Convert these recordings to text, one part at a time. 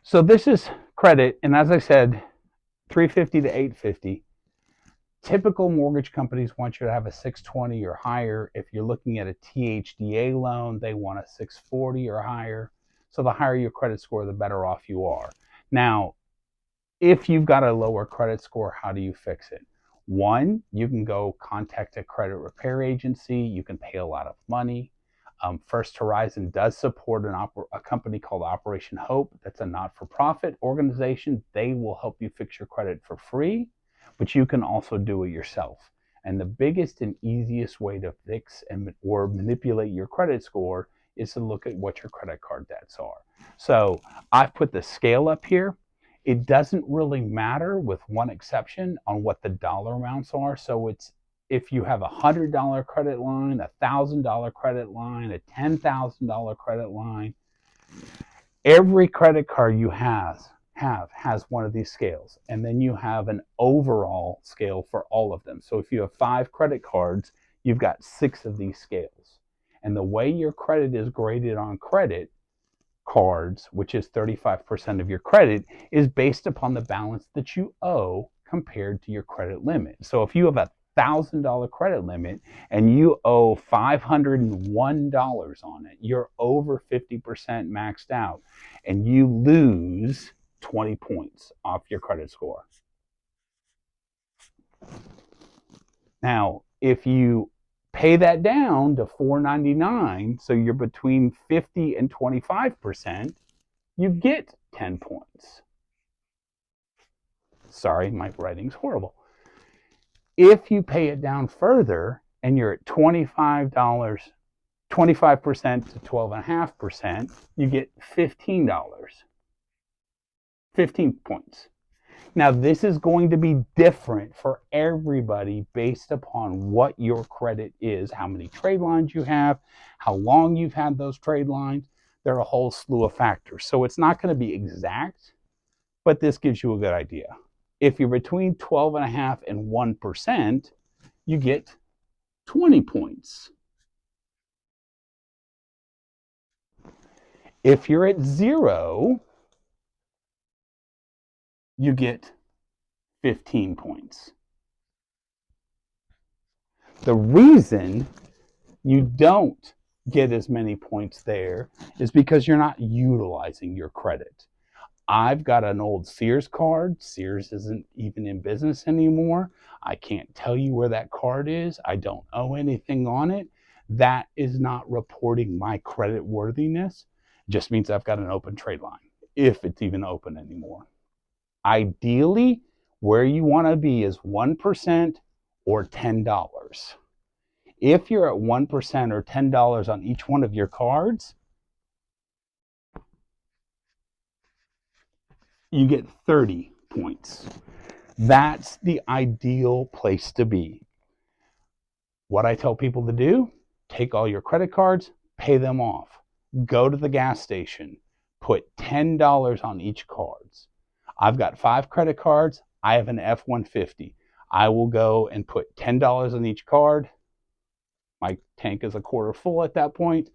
So this is credit, and as I said, 350 to 850. Typical mortgage companies want you to have a 620 or higher. If you're looking at a THDA loan, they want a 640 or higher. So the higher your credit score, the better off you are. Now, if you've got a lower credit score, how do you fix it? One, you can go contact a credit repair agency. You can pay a lot of money. First Horizon does support a company called Operation Hope. That's a not-for-profit organization. They will help you fix your credit for free, but you can also do it yourself. And the biggest and easiest way to fix or manipulate your credit score is to look at what your credit card debts are. So I've put the scale up here. It doesn't really matter, with one exception, on what the dollar amounts are. So it's if you have $100 credit line, $1,000 credit line, a $10,000 credit line, every credit card you has one of these scales, and then you have an overall scale for all of them. So if you have 5 credit cards, you've got 6 of these scales. And the way your credit is graded on credit cards, which is 35% of your credit, is based upon the balance that you owe compared to your credit limit. So if you have $1,000 credit limit and you owe $501 on it, you're over 50% maxed out, and you lose 20 points off your credit score. Now, if you pay that down to $499, so you're between 50 and 25%, you get 10 points. Sorry, my writing's horrible. If you pay it down further and you're at $25, 25% to 12.5%, you get $15, 15 points. Now, this is going to be different for everybody based upon what your credit is, how many trade lines you have, how long you've had those trade lines. There are a whole slew of factors. So it's not going to be exact, but this gives you a good idea. If you're between 12.5% and 1%, you get 20 points. If you're at 0, you get 15 points. The reason you don't get as many points there is because you're not utilizing your credit. I've got an old Sears card. Sears isn't even in business anymore. I can't tell you where that card is. I don't owe anything on it. That is not reporting my credit worthiness. It just means I've got an open trade line, if it's even open anymore. Ideally, where you want to be is 1% or $10. If you're at 1% or $10 on each one of your cards, you get 30 points. That's the ideal place to be. What I tell people to do: take all your credit cards, pay them off. Go to the gas station, put $10 on each cards. I've got 5 credit cards. I have an F-150. I will go and put $10 on each card. My tank is a quarter full at that point,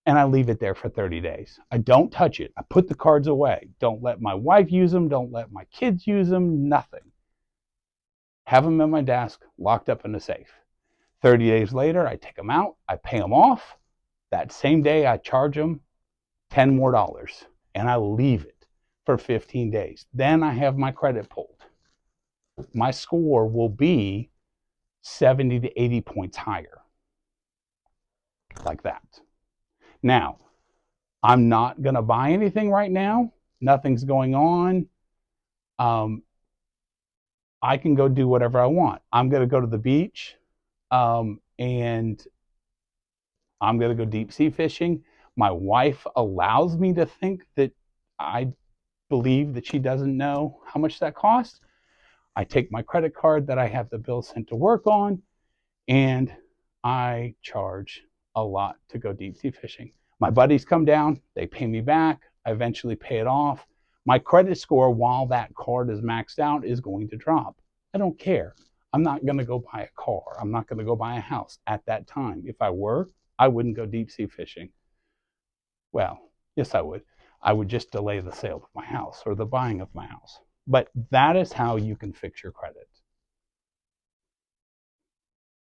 and I leave it there for 30 days. I don't touch it. I put the cards away. Don't let my wife use them. Don't let my kids use them. Nothing. Have them in my desk, locked up in a safe. 30 days later, I take them out. I pay them off. That same day, I charge them $10 more, and I leave it for 15 days. Then I have my credit pulled. My score will be 70 to 80 points higher, like that. Now, I'm not going to buy anything right now. Nothing's going on. I can go do whatever I want. I'm going to go to the beach, and I'm going to go deep sea fishing. My wife allows me to think that I believe that she doesn't know how much that costs. I take my credit card that I have the bill sent to work on, and I charge a lot to go deep sea fishing. My buddies come down, they pay me back, I eventually pay it off. My credit score, while that card is maxed out, is going to drop. I don't care. I'm not going to go buy a car. I'm not going to go buy a house at that time. If I were, I wouldn't go deep sea fishing. Well, yes, I would. I would just delay the sale of my house or the buying of my house. But that is how you can fix your credit.